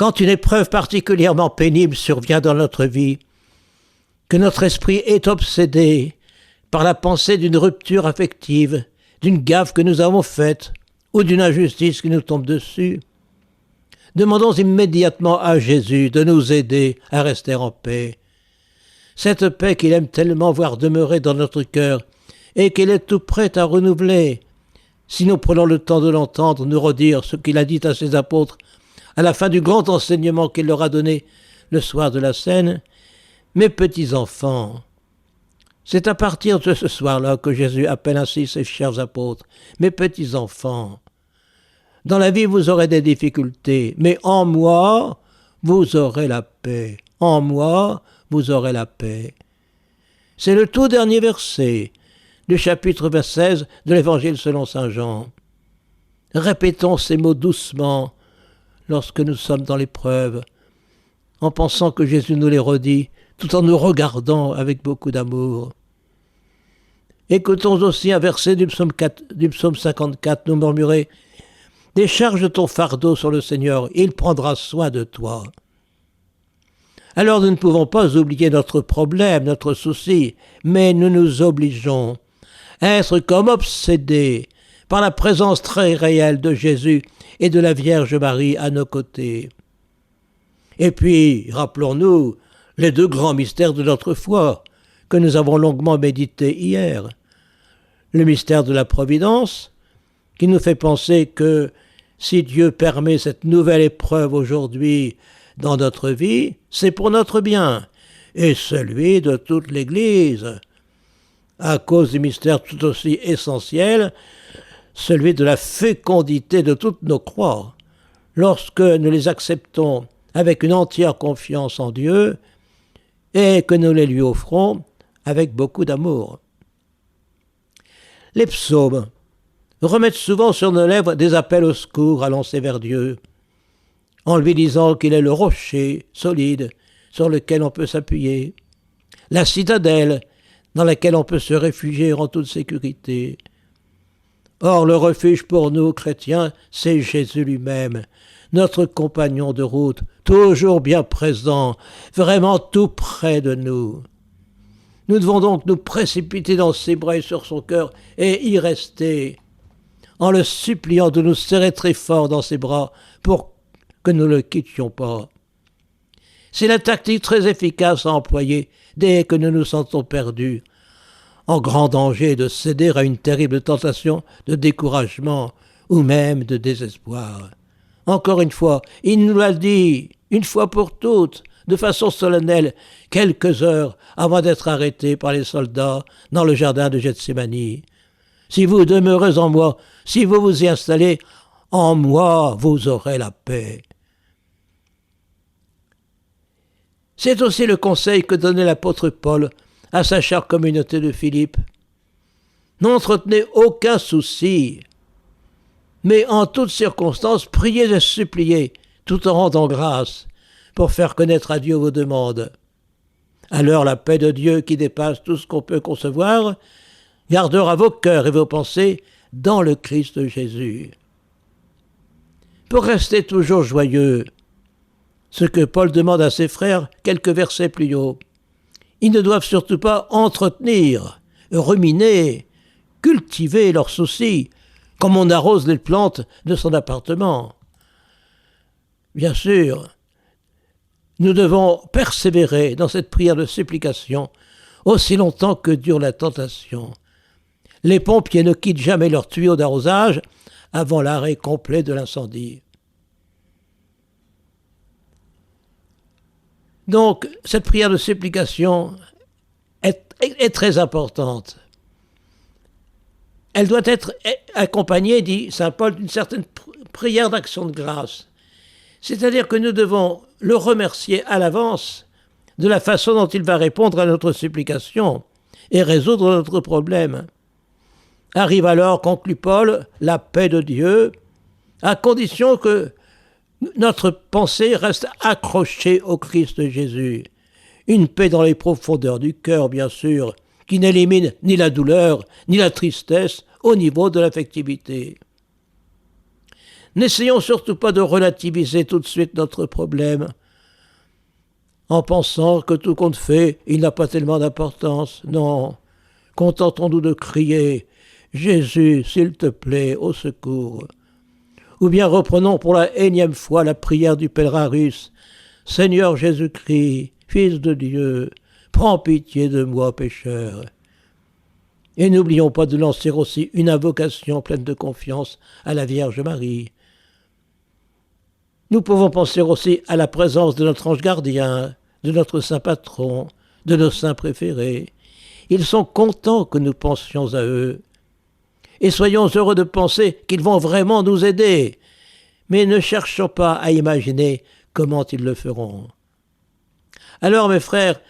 Quand une épreuve particulièrement pénible survient dans notre vie, que notre esprit est obsédé par la pensée d'une rupture affective, d'une gaffe que nous avons faite ou d'une injustice qui nous tombe dessus, demandons immédiatement à Jésus de nous aider à rester en paix. Cette paix qu'il aime tellement voir demeurer dans notre cœur et qu'il est tout prêt à renouveler, si nous prenons le temps de l'entendre nous redire ce qu'il a dit à ses apôtres à la fin du grand enseignement qu'il leur a donné le soir de la Cène. Mes petits enfants, c'est à partir de ce soir-là que Jésus appelle ainsi ses chers apôtres. Mes petits enfants, dans la vie vous aurez des difficultés, mais en moi vous aurez la paix. En moi vous aurez la paix. C'est le tout dernier verset du chapitre 16 de l'Évangile selon saint Jean. Répétons ces mots doucement lorsque nous sommes dans l'épreuve, en pensant que Jésus nous les redit, tout en nous regardant avec beaucoup d'amour. Écoutons aussi un verset du psaume 54, nous murmurer « Décharge ton fardeau sur le Seigneur, il prendra soin de toi. » Alors nous ne pouvons pas oublier notre problème, notre souci, mais nous nous obligeons à être comme obsédés par la présence très réelle de Jésus et de la Vierge Marie à nos côtés. Et puis, rappelons-nous les deux grands mystères de notre foi que nous avons longuement médités hier. Le mystère de la providence, qui nous fait penser que si Dieu permet cette nouvelle épreuve aujourd'hui dans notre vie, c'est pour notre bien, et celui de toute l'Église, à cause du mystère tout aussi essentiel, celui de la fécondité de toutes nos croix. Lorsque nous les acceptons avec une entière confiance en Dieu et que nous les lui offrons avec beaucoup d'amour. Les psaumes remettent souvent sur nos lèvres des appels au secours à lancer vers Dieu, en lui disant qu'il est le rocher solide sur lequel on peut s'appuyer, la citadelle dans laquelle on peut se réfugier en toute sécurité. Or, le refuge pour nous, chrétiens, c'est Jésus lui-même, notre compagnon de route, toujours bien présent, vraiment tout près de nous. Nous devons donc nous précipiter dans ses bras et sur son cœur et y rester, en le suppliant de nous serrer très fort dans ses bras pour que nous ne le quittions pas. C'est la tactique très efficace à employer dès que nous nous sentons perdus, en grand danger de céder à une terrible tentation de découragement ou même de désespoir. Encore une fois, il nous l'a dit, une fois pour toutes, de façon solennelle, quelques heures avant d'être arrêté par les soldats dans le jardin de Gethsémani. Si vous demeurez en moi, si vous vous y installez, en moi vous aurez la paix. C'est aussi le conseil que donnait l'apôtre Paul à sa chère communauté de Philippe. N'entretenez aucun souci, mais en toutes circonstances, priez et suppliez, tout en rendant grâce, pour faire connaître à Dieu vos demandes. Alors la paix de Dieu, qui dépasse tout ce qu'on peut concevoir, gardera vos cœurs et vos pensées dans le Christ Jésus. Pour rester toujours joyeux, ce que Paul demande à ses frères quelques versets plus haut, ils ne doivent surtout pas entretenir, ruminer, cultiver leurs soucis, comme on arrose les plantes de son appartement. Bien sûr, nous devons persévérer dans cette prière de supplication aussi longtemps que dure la tentation. Les pompiers ne quittent jamais leurs tuyaux d'arrosage avant l'arrêt complet de l'incendie. Donc, cette prière de supplication est très importante. Elle doit être accompagnée, dit saint Paul, d'une certaine prière d'action de grâce. C'est-à-dire que nous devons le remercier à l'avance de la façon dont il va répondre à notre supplication et résoudre notre problème. Arrive alors, conclut Paul, la paix de Dieu, à condition que notre pensée reste accrochée au Christ Jésus. Une paix dans les profondeurs du cœur, bien sûr, qui n'élimine ni la douleur, ni la tristesse au niveau de l'affectivité. N'essayons surtout pas de relativiser tout de suite notre problème, en pensant que tout compte fait, il n'a pas tellement d'importance. Non, contentons-nous de crier « Jésus, s'il te plaît, au secours !» Ou bien reprenons pour la énième fois la prière du pèlerin russe « Seigneur Jésus-Christ, Fils de Dieu, prends pitié de moi, pécheur !» Et n'oublions pas de lancer aussi une invocation pleine de confiance à la Vierge Marie. Nous pouvons penser aussi à la présence de notre ange gardien, de notre saint patron, de nos saints préférés. Ils sont contents que nous pensions à eux. Et soyons heureux de penser qu'ils vont vraiment nous aider. Mais ne cherchons pas à imaginer comment ils le feront. Alors, mes frères,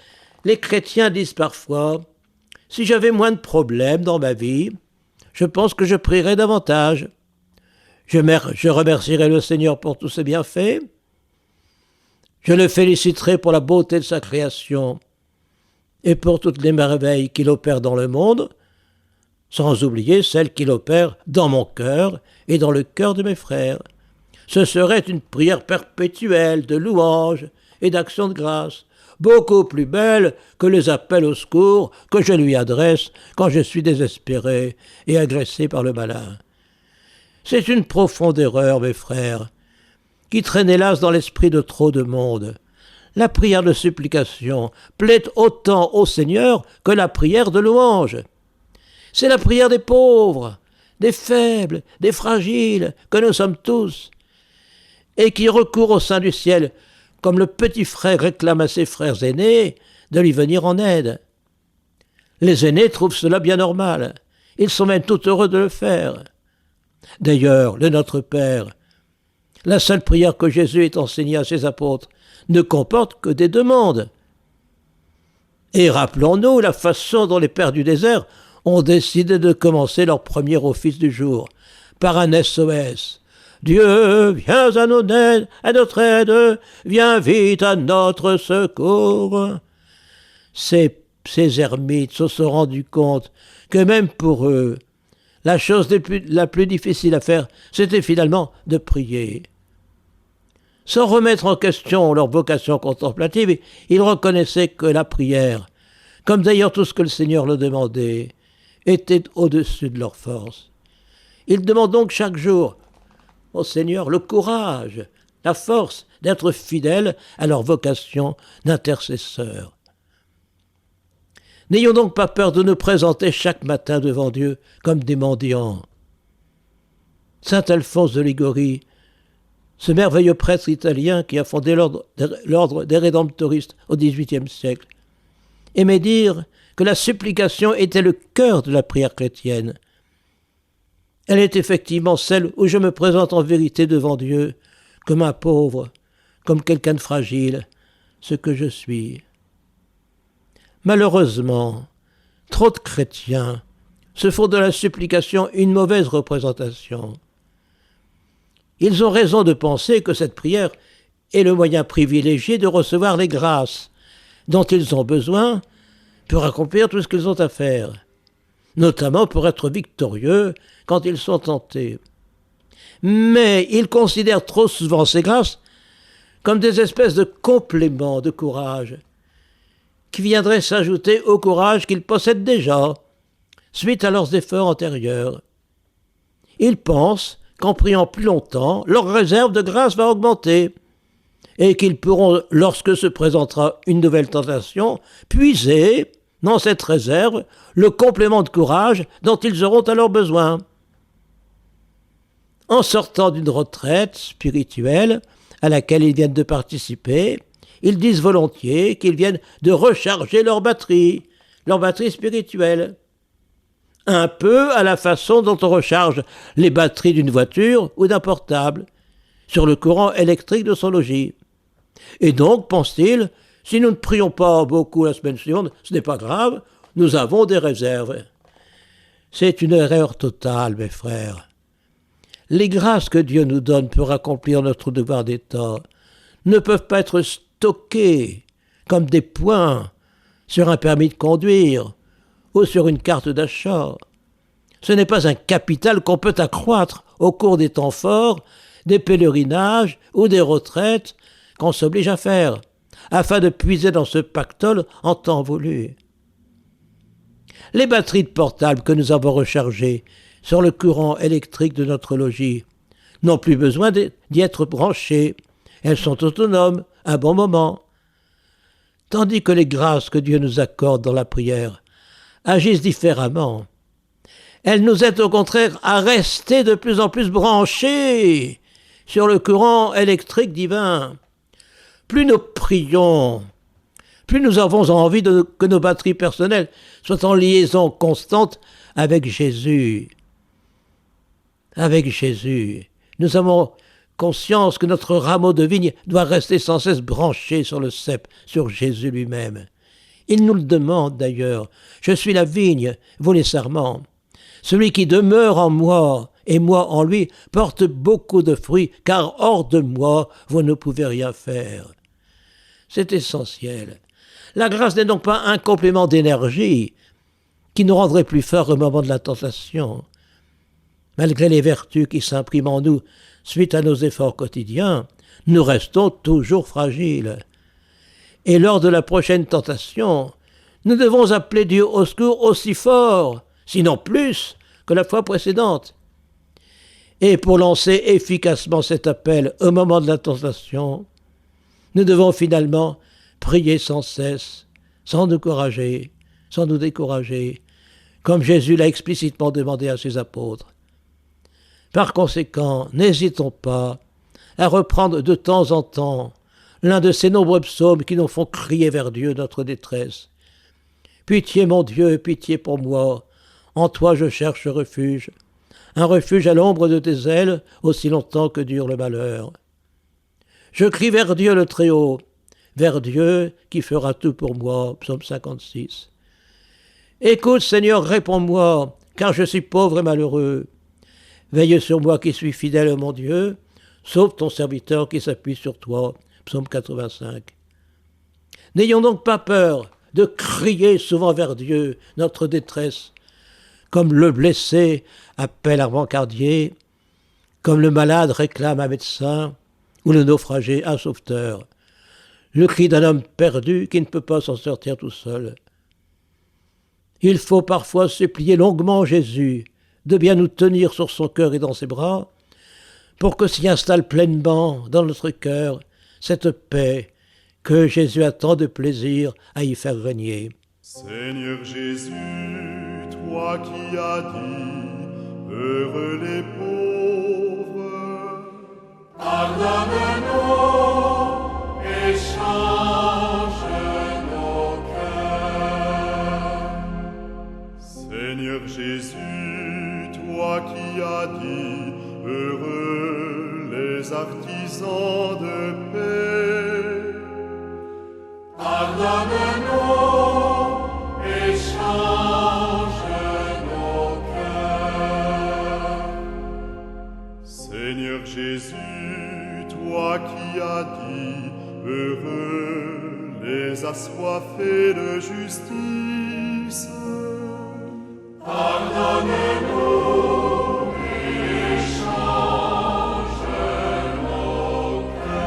les chrétiens disent parfois « Si j'avais moins de problèmes dans ma vie, je pense que je prierais davantage. Je remercierai le Seigneur pour tous ses bienfaits. Je le féliciterai pour la beauté de sa création et pour toutes les merveilles qu'il opère dans le monde, sans oublier celles qu'il opère dans mon cœur et dans le cœur de mes frères. Ce serait une prière perpétuelle de louange et d'action de grâce, beaucoup plus belle que les appels au secours que je lui adresse quand je suis désespéré et agressé par le malin. C'est une profonde erreur, mes frères, qui traîne hélas dans l'esprit de trop de monde. La prière de supplication plaît autant au Seigneur que la prière de louange. C'est la prière des pauvres, des faibles, des fragiles, que nous sommes tous, et qui recourt au sein du ciel, comme le petit frère réclame à ses frères aînés de lui venir en aide. Les aînés trouvent cela bien normal. Ils sont même tout heureux de le faire. D'ailleurs, le Notre Père, la seule prière que Jésus ait enseignée à ses apôtres, ne comporte que des demandes. Et rappelons-nous la façon dont les pères du désert ont décidé de commencer leur premier office du jour, par un SOS. Dieu, viens à notre aide, viens vite à notre secours. Ces ermites se sont rendus compte que même pour eux, la chose la plus difficile à faire, c'était finalement de prier. Sans remettre en question leur vocation contemplative, ils reconnaissaient que la prière, comme d'ailleurs tout ce que le Seigneur leur demandait, était au-dessus de leurs forces. Ils demandent donc chaque jour au Seigneur le courage, la force d'être fidèles à leur vocation d'intercesseurs. N'ayons donc pas peur de nous présenter chaque matin devant Dieu comme des mendiants. Saint Alphonse de Liguori, ce merveilleux prêtre italien qui a fondé l'ordre des Rédemptoristes au XVIIIe siècle, aimait dire que la supplication était le cœur de la prière chrétienne. Elle est effectivement celle où je me présente en vérité devant Dieu, comme un pauvre, comme quelqu'un de fragile, ce que je suis. Malheureusement, trop de chrétiens se font de la supplication une mauvaise représentation. Ils ont raison de penser que cette prière est le moyen privilégié de recevoir les grâces dont ils ont besoin pour accomplir tout ce qu'ils ont à faire, notamment pour être victorieux quand ils sont tentés. Mais ils considèrent trop souvent ces grâces comme des espèces de compléments de courage qui viendraient s'ajouter au courage qu'ils possèdent déjà, suite à leurs efforts antérieurs. Ils pensent qu'en priant plus longtemps, leur réserve de grâce va augmenter, et qu'ils pourront, lorsque se présentera une nouvelle tentation, puiser dans cette réserve le complément de courage dont ils auront alors besoin. En sortant d'une retraite spirituelle à laquelle ils viennent de participer, ils disent volontiers qu'ils viennent de recharger leur batterie spirituelle. Un peu à la façon dont on recharge les batteries d'une voiture ou d'un portable, sur le courant électrique de son logis. Et donc, pense-t-il, si nous ne prions pas beaucoup la semaine suivante, ce n'est pas grave, nous avons des réserves. C'est une erreur totale, mes frères. Les grâces que Dieu nous donne pour accomplir notre devoir d'État ne peuvent pas être stockées comme des points sur un permis de conduire ou sur une carte d'achat. Ce n'est pas un capital qu'on peut accroître au cours des temps forts des pèlerinages ou des retraites qu'on s'oblige à faire, afin de puiser dans ce pactole en temps voulu. Les batteries de portable que nous avons rechargées sur le courant électrique de notre logis n'ont plus besoin d'y être branchées. Elles sont autonomes un bon moment. Tandis que les grâces que Dieu nous accorde dans la prière agissent différemment. Elles nous aident au contraire à rester de plus en plus branchés sur le courant électrique divin. Plus nous prions, plus nous avons envie que nos batteries personnelles soient en liaison constante avec Jésus. Avec Jésus, nous avons conscience que notre rameau de vigne doit rester sans cesse branché sur le cep, sur Jésus lui-même. Il nous le demande d'ailleurs. Je suis la vigne, vous les sarments. Celui qui demeure en moi et moi en lui porte beaucoup de fruits, car hors de moi, vous ne pouvez rien faire. C'est essentiel. La grâce n'est donc pas un complément d'énergie qui nous rendrait plus forts au moment de la tentation. Malgré les vertus qui s'impriment en nous suite à nos efforts quotidiens, nous restons toujours fragiles. Et lors de la prochaine tentation, nous devons appeler Dieu au secours aussi fort, sinon plus, que la fois précédente. Et pour lancer efficacement cet appel au moment de la tentation, nous devons finalement prier sans cesse, sans nous décourager, comme Jésus l'a explicitement demandé à ses apôtres. Par conséquent, n'hésitons pas à reprendre de temps en temps l'un de ces nombreux psaumes qui nous font crier vers Dieu notre détresse. « Pitié mon Dieu, pitié pour moi, en toi je cherche refuge, un refuge à l'ombre de tes ailes, aussi longtemps que dure le malheur. Je crie vers Dieu le Très-Haut, vers Dieu qui fera tout pour moi. » Psaume 56. « Écoute Seigneur, réponds-moi, car je suis pauvre et malheureux. Veille sur moi qui suis fidèle, mon Dieu, sauve ton serviteur qui s'appuie sur toi. » Psaume 85. N'ayons donc pas peur de crier souvent vers Dieu notre détresse, comme le blessé appelle un brancardier, comme le malade réclame un médecin, ou le naufragé un sauveteur. Le cri d'un homme perdu qui ne peut pas s'en sortir tout seul. Il faut parfois supplier longuement Jésus de bien nous tenir sur son cœur et dans ses bras, pour que s'y installe pleinement dans notre cœur cette paix que Jésus a tant de plaisir à y faire régner. Seigneur Jésus, toi qui as dit, heureux les pauvres, pardonne-nous et change nos cœurs. Seigneur Jésus, toi qui as dit, heureux les artisans de paix, pardonne-nous et change nos cœurs. Seigneur Jésus, toi qui as dit, heureux les assoiffés de justice, pardonne-nous et change nos cœurs.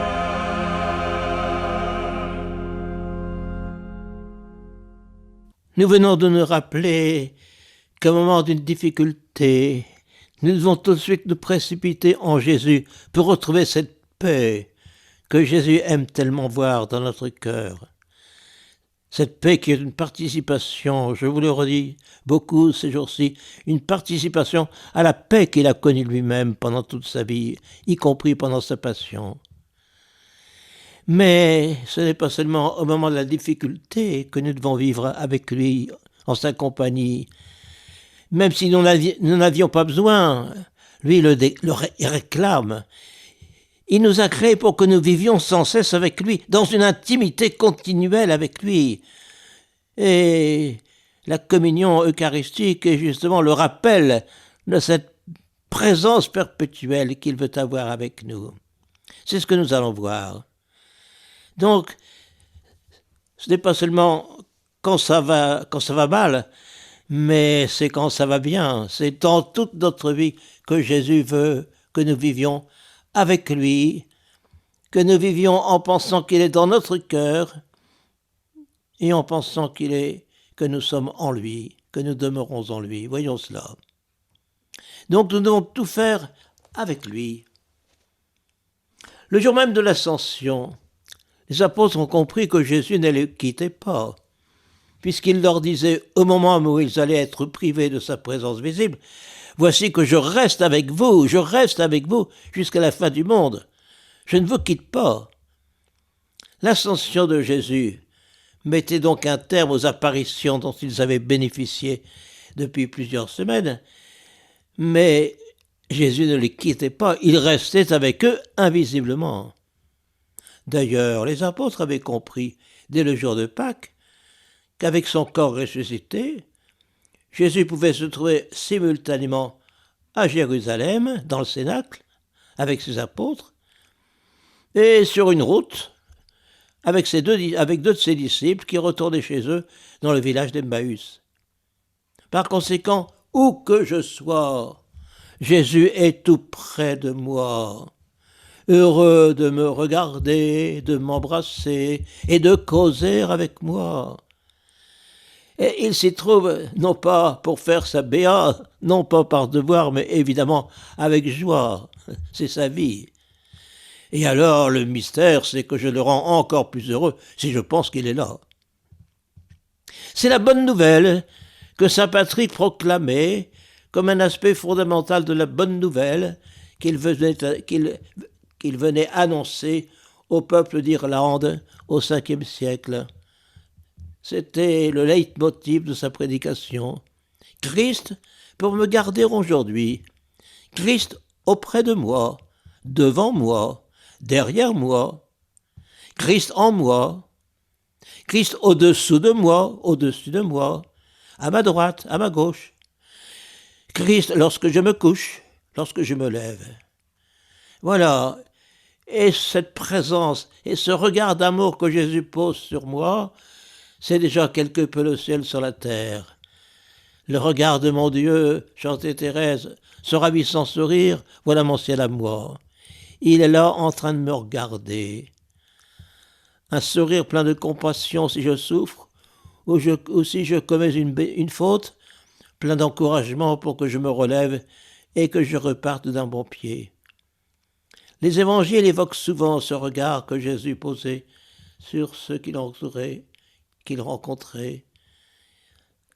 Nous venons de nous rappeler qu'au moment d'une difficulté, nous devons tout de suite nous précipiter en Jésus pour retrouver cette paix que Jésus aime tellement voir dans notre cœur. Cette paix qui est une participation, je vous le redis beaucoup ces jours-ci, une participation à la paix qu'il a connue lui-même pendant toute sa vie, y compris pendant sa passion. Mais ce n'est pas seulement au moment de la difficulté que nous devons vivre avec lui, en sa compagnie. Même si nous n'avions pas besoin, lui le réclame. Il nous a créés pour que nous vivions sans cesse avec lui, dans une intimité continuelle avec lui. Et la communion eucharistique est justement le rappel de cette présence perpétuelle qu'il veut avoir avec nous. C'est ce que nous allons voir. Donc, ce n'est pas seulement quand ça va mal, mais c'est quand ça va bien. C'est dans toute notre vie que Jésus veut que nous vivions avec lui, que nous vivions en pensant qu'il est dans notre cœur et en pensant que nous sommes en lui, que nous demeurons en lui. Voyons cela. Donc nous devons tout faire avec lui. Le jour même de l'Ascension, les apôtres ont compris que Jésus ne les quittait pas, puisqu'il leur disait, au moment où ils allaient être privés de sa présence visible, « Voici que je reste avec vous jusqu'à la fin du monde. Je ne vous quitte pas. » L'ascension de Jésus mettait donc un terme aux apparitions dont ils avaient bénéficié depuis plusieurs semaines, mais Jésus ne les quittait pas, il restait avec eux invisiblement. D'ailleurs, les apôtres avaient compris, dès le jour de Pâques, qu'avec son corps ressuscité, Jésus pouvait se trouver simultanément à Jérusalem, dans le Cénacle, avec ses apôtres, et sur une route, avec deux de ses disciples qui retournaient chez eux dans le village d'Emmaüs. Par conséquent, où que je sois, Jésus est tout près de moi, heureux de me regarder, de m'embrasser et de causer avec moi. Et il s'y trouve, non pas pour faire sa béa, non pas par devoir, mais évidemment avec joie. C'est sa vie. Et alors, le mystère, c'est que je le rends encore plus heureux si je pense qu'il est là. C'est la bonne nouvelle que saint Patrick proclamait comme un aspect fondamental de la bonne nouvelle qu'il venait annoncer au peuple d'Irlande au 5e siècle. C'était le leitmotiv de sa prédication. Christ pour me garder aujourd'hui. Christ auprès de moi, devant moi, derrière moi. Christ en moi. Christ au-dessous de moi, au-dessus de moi, à ma droite, à ma gauche. Christ lorsque je me couche, lorsque je me lève. Voilà. Et cette présence et ce regard d'amour que Jésus pose sur moi, c'est déjà quelque peu le ciel sur la terre. Le regard de mon Dieu, chantait Thérèse, ce ravissant sourire, voilà mon ciel à moi. Il est là en train de me regarder. Un sourire plein de compassion si je souffre, ou si je commets une faute, plein d'encouragement pour que je me relève et que je reparte d'un bon pied. Les évangiles évoquent souvent ce regard que Jésus posait sur ceux qu'il rencontrait.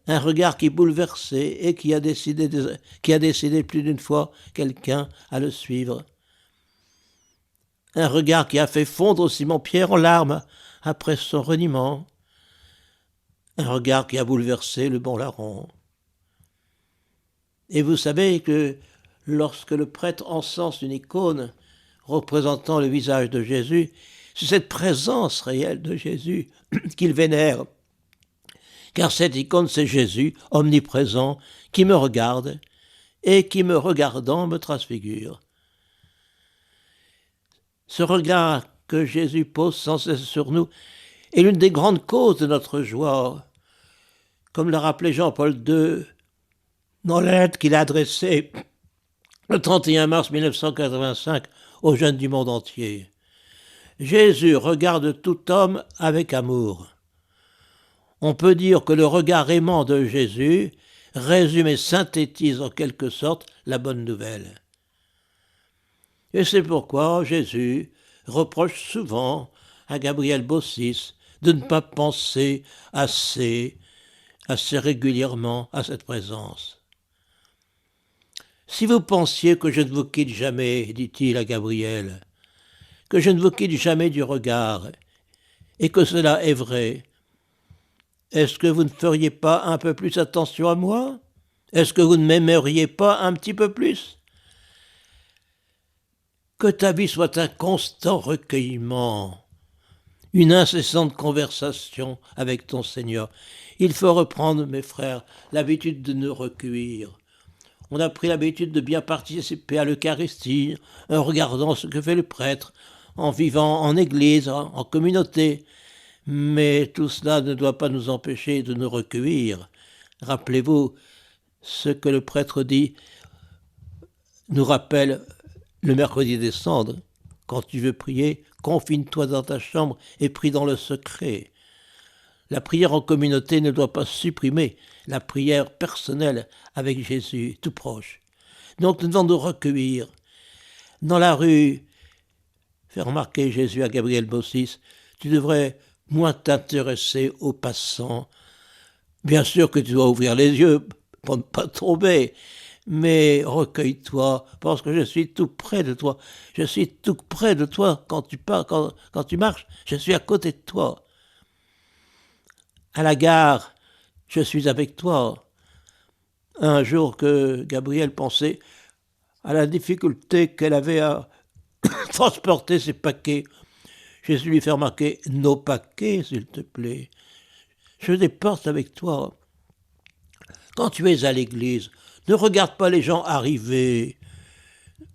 Un regard qui bouleversait et qui a décidé plus d'une fois quelqu'un à le suivre. Un regard qui a fait fondre Simon-Pierre en larmes après son reniement. Un regard qui a bouleversé le bon larron. Et vous savez que lorsque le prêtre encense une icône représentant le visage de Jésus, c'est cette présence réelle de Jésus qu'il vénère. Car cette icône, c'est Jésus, omniprésent, qui me regarde et qui, me regardant, me transfigure. Ce regard que Jésus pose sans cesse sur nous est l'une des grandes causes de notre joie. Comme l'a rappelé Jean-Paul II dans la lettre qu'il a adressée le 31 mars 1985 aux jeunes du monde entier. Jésus regarde tout homme avec amour. On peut dire que le regard aimant de Jésus résume et synthétise en quelque sorte la bonne nouvelle. Et c'est pourquoi Jésus reproche souvent à Gabriel Bossis de ne pas penser assez régulièrement à cette présence. Si vous pensiez que je ne vous quitte jamais, dit-il à Gabriel, que je ne vous quitte jamais du regard, et que cela est vrai, est-ce que vous ne feriez pas un peu plus attention à moi? Est-ce que vous ne m'aimeriez pas un petit peu plus? Que ta vie soit un constant recueillement, une incessante conversation avec ton Seigneur. Il faut reprendre, mes frères, l'habitude de nous recueillir. On a pris l'habitude de bien participer à l'Eucharistie, en regardant ce que fait le prêtre, en vivant en église, en communauté. Mais tout cela ne doit pas nous empêcher de nous recueillir. Rappelez-vous ce que le prêtre dit, nous rappelle le mercredi des cendres. Quand tu veux prier, confine-toi dans ta chambre et prie dans le secret. La prière en communauté ne doit pas supprimer la prière personnelle avec Jésus, tout proche. Donc nous devons nous recueillir. Dans la rue, faire remarquer Jésus à Gabriel Bossis, tu devrais moins t'intéresser aux passants. Bien sûr que tu dois ouvrir les yeux pour ne pas tomber, mais recueille-toi, parce que je suis tout près de toi. Je suis tout près de toi quand tu pars, quand tu marches, je suis à côté de toi. À la gare, je suis avec toi. Un jour que Gabrielle pensait à la difficulté qu'elle avait à transporter ses paquets, Jésus lui fait remarquer « nos paquets, s'il te plaît. Je les porte avec toi. Quand tu es à l'église, ne regarde pas les gens arriver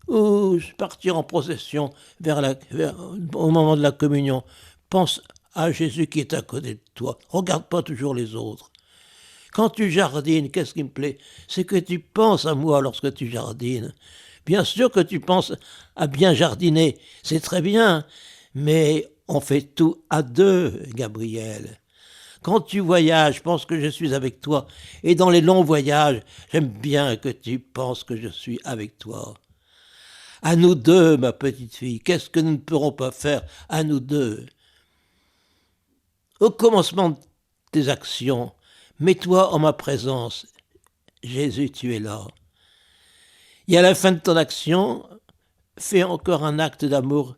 ou partir en procession au moment de la communion. Pense à Jésus qui est à côté de toi. Regarde pas toujours les autres. Quand tu jardines, qu'est-ce qui me plaît? C'est que tu penses à moi lorsque tu jardines. Bien sûr que tu penses à bien jardiner, c'est très bien, mais on fait tout à deux, Gabriel. Quand tu voyages, pense que je suis avec toi. Et dans les longs voyages, j'aime bien que tu penses que je suis avec toi. À nous deux, ma petite fille, qu'est-ce que nous ne pourrons pas faire à nous deux? Au commencement de tes actions, mets-toi en ma présence. Jésus, tu es là. Et à la fin de ton action, fais encore un acte d'amour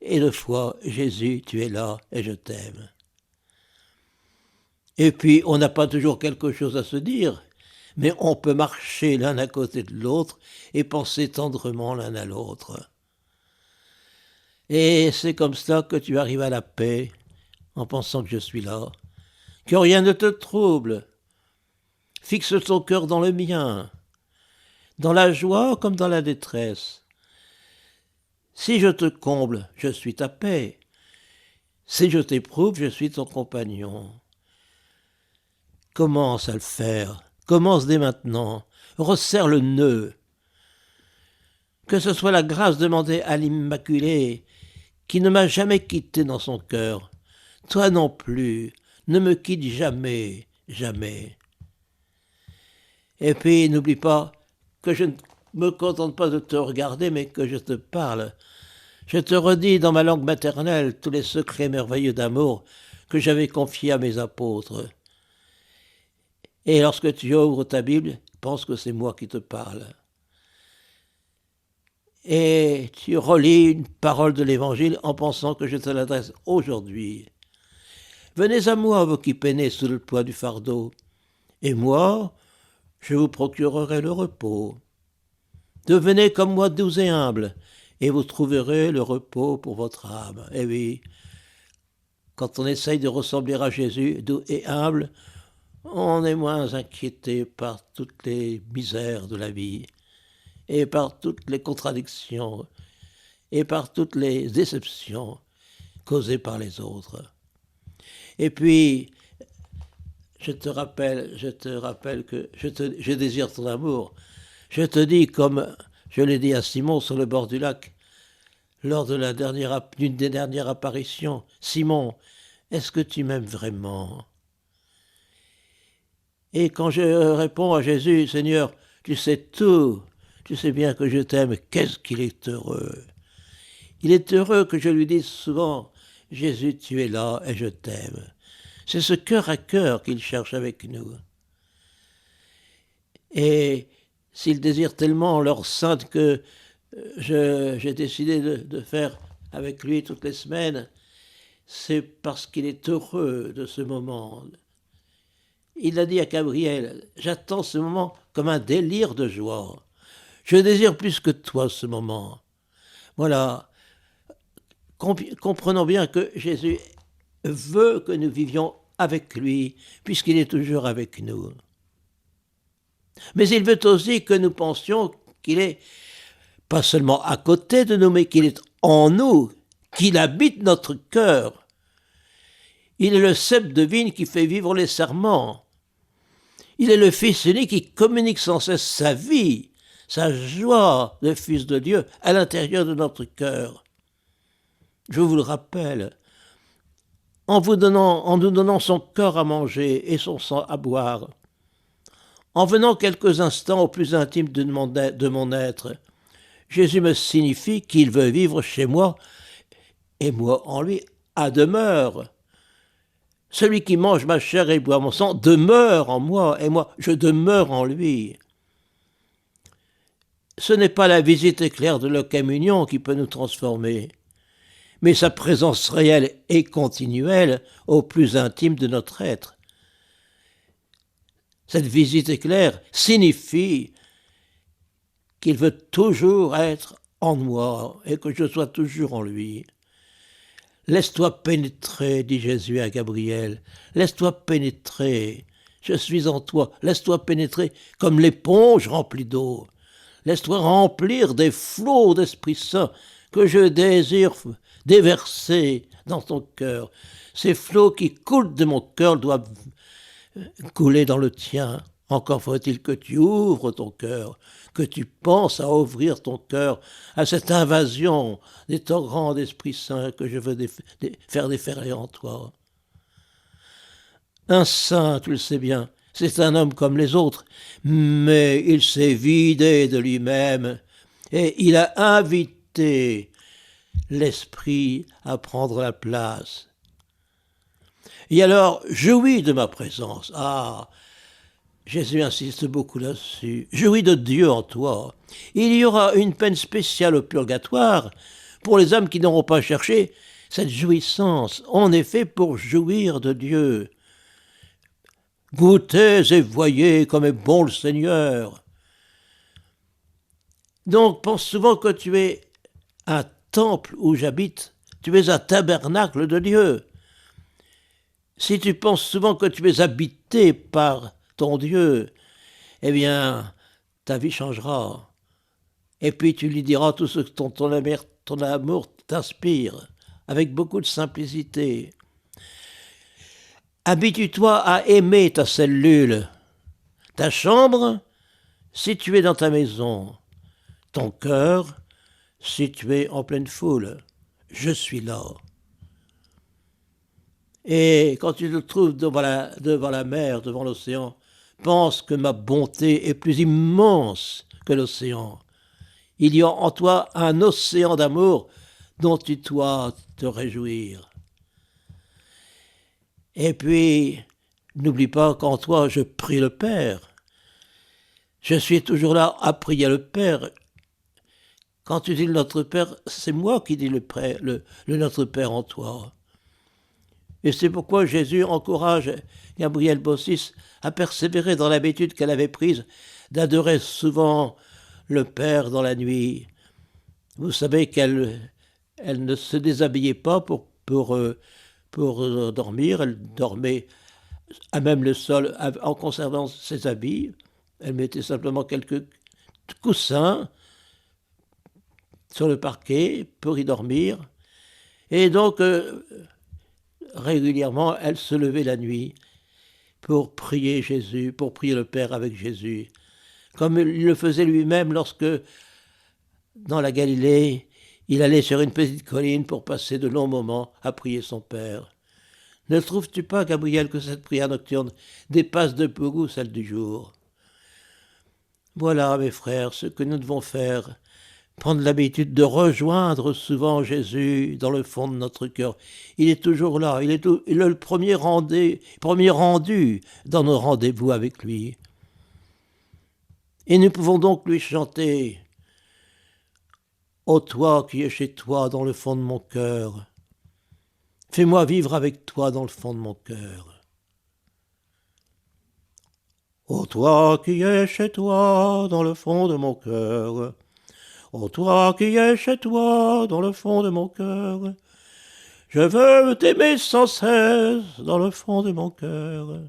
et de foi. Jésus, tu es là et je t'aime. Et puis, on n'a pas toujours quelque chose à se dire, mais on peut marcher l'un à côté de l'autre et penser tendrement l'un à l'autre. Et c'est comme ça que tu arrives à la paix, en pensant que je suis là, que rien ne te trouble. Fixe ton cœur dans le mien, dans la joie comme dans la détresse. Si je te comble, je suis ta paix. Si je t'éprouve, je suis ton compagnon. Commence à le faire, commence dès maintenant, resserre le nœud. Que ce soit la grâce demandée à l'Immaculée, qui ne m'a jamais quitté dans son cœur. Toi non plus, ne me quitte jamais, jamais. Et puis n'oublie pas que je ne me contente pas de te regarder, mais que je te parle. Je te redis dans ma langue maternelle tous les secrets merveilleux d'amour que j'avais confiés à mes apôtres. Et lorsque tu ouvres ta Bible, pense que c'est moi qui te parle. Et tu relis une parole de l'Évangile en pensant que je te l'adresse aujourd'hui. Venez à moi, vous qui peinez sous le poids du fardeau, et moi, je vous procurerai le repos. Devenez comme moi doux et humble, et vous trouverez le repos pour votre âme. Eh oui, quand on essaye de ressembler à Jésus, doux et humble, on est moins inquiété par toutes les misères de la vie, et par toutes les contradictions, et par toutes les déceptions causées par les autres. Et puis, je te rappelle que je désire ton amour. Je te dis, comme je l'ai dit à Simon sur le bord du lac, lors de d'une des dernières apparitions, Simon, est-ce que tu m'aimes vraiment? Et quand je réponds à Jésus, Seigneur, tu sais tout, tu sais bien que je t'aime, qu'est-ce qu'il est heureux. Il est heureux que je lui dise souvent, Jésus, tu es là et je t'aime. C'est ce cœur à cœur qu'il cherche avec nous. Et s'il désire tellement leur sainte que j'ai décidé de faire avec lui toutes les semaines, c'est parce qu'il est heureux de ce moment. Il a dit à Gabriel, j'attends ce moment comme un délire de joie. Je désire plus que toi ce moment. Voilà. Comprenons bien que Jésus veut que nous vivions avec lui, puisqu'il est toujours avec nous. Mais il veut aussi que nous pensions qu'il est pas seulement à côté de nous, mais qu'il est en nous, qu'il habite notre cœur. Il est le cep de vigne qui fait vivre les serments. Il est le Fils unique qui communique sans cesse sa vie sa joie de fils de Dieu à l'intérieur de notre cœur. Je vous le rappelle, en nous donnant son cœur à manger et son sang à boire, en venant quelques instants au plus intime de mon être, Jésus me signifie qu'il veut vivre chez moi et moi en lui à demeure. Celui qui mange ma chair et boit mon sang demeure en moi et moi je demeure en lui. Ce n'est pas la visite éclair de la communion qui peut nous transformer, mais sa présence réelle et continuelle au plus intime de notre être. Cette visite éclair signifie qu'il veut toujours être en moi et que je sois toujours en lui. Laisse-toi pénétrer, dit Jésus à Gabriel, laisse-toi pénétrer, je suis en toi, laisse-toi pénétrer comme l'éponge remplie d'eau. Laisse-toi remplir des flots d'Esprit Saint que je désire déverser dans ton cœur. Ces flots qui coulent de mon cœur doivent couler dans le tien. Encore faut-il que tu ouvres ton cœur, que tu penses à ouvrir ton cœur à cette invasion des torrents d'Esprit Saint que je veux faire déferler en toi. Un saint, tu le sais bien, c'est un homme comme les autres, mais il s'est vidé de lui-même et il a invité l'Esprit à prendre la place. Et alors, jouis de ma présence. Ah, Jésus insiste beaucoup là-dessus. Jouis de Dieu en toi. Il y aura une peine spéciale au purgatoire pour les âmes qui n'auront pas cherché cette jouissance. On est fait pour jouir de Dieu. Goûtez et voyez comme est bon le Seigneur. Donc, pense souvent que tu es un temple où j'habite. Tu es un tabernacle de Dieu. Si tu penses souvent que tu es habité par ton Dieu, eh bien, ta vie changera. Et puis tu lui diras tout ce que ton amour t'inspire, avec beaucoup de simplicité. Habitue-toi à aimer ta cellule, ta chambre, située dans ta maison, ton cœur, situé en pleine foule. Je suis là. Et quand tu te trouves devant la mer, devant l'océan, pense que ma bonté est plus immense que l'océan. Il y a en toi un océan d'amour dont tu dois te réjouir. Et puis, n'oublie pas qu'en toi, je prie le Père. Je suis toujours là à prier le Père. Quand tu dis le Notre Père, c'est moi qui dis le Notre Père en toi. Et c'est pourquoi Jésus encourage Gabrielle Bossis à persévérer dans l'habitude qu'elle avait prise d'adorer souvent le Père dans la nuit. Vous savez qu'elle ne se déshabillait pas pour dormir, elle dormait à même le sol en conservant ses habits. Elle mettait simplement quelques coussins sur le parquet pour y dormir. Et donc, régulièrement, elle se levait la nuit pour prier Jésus, pour prier le Père avec Jésus, comme il le faisait lui-même lorsque, dans la Galilée, il allait sur une petite colline pour passer de longs moments à prier son Père. Ne trouves-tu pas, Gabriel, que cette prière nocturne dépasse de beaucoup celle du jour? Voilà, mes frères, ce que nous devons faire. Prendre l'habitude de rejoindre souvent Jésus dans le fond de notre cœur. Il est toujours là, il est le premier rendu dans nos rendez-vous avec lui. Et nous pouvons donc lui chanter « Ô toi qui es chez toi dans le fond de mon cœur, fais-moi vivre avec toi dans le fond de mon cœur. » Ô toi qui es chez toi dans le fond de mon cœur, ô toi qui es chez toi dans le fond de mon cœur, je veux t'aimer sans cesse dans le fond de mon cœur.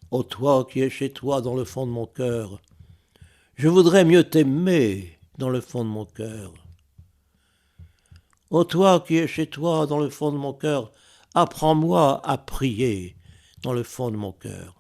Ô toi qui es chez toi dans le fond de mon cœur, je voudrais mieux t'aimer dans le fond de mon cœur. Ô toi qui es chez toi dans le fond de mon cœur, apprends-moi à prier dans le fond de mon cœur.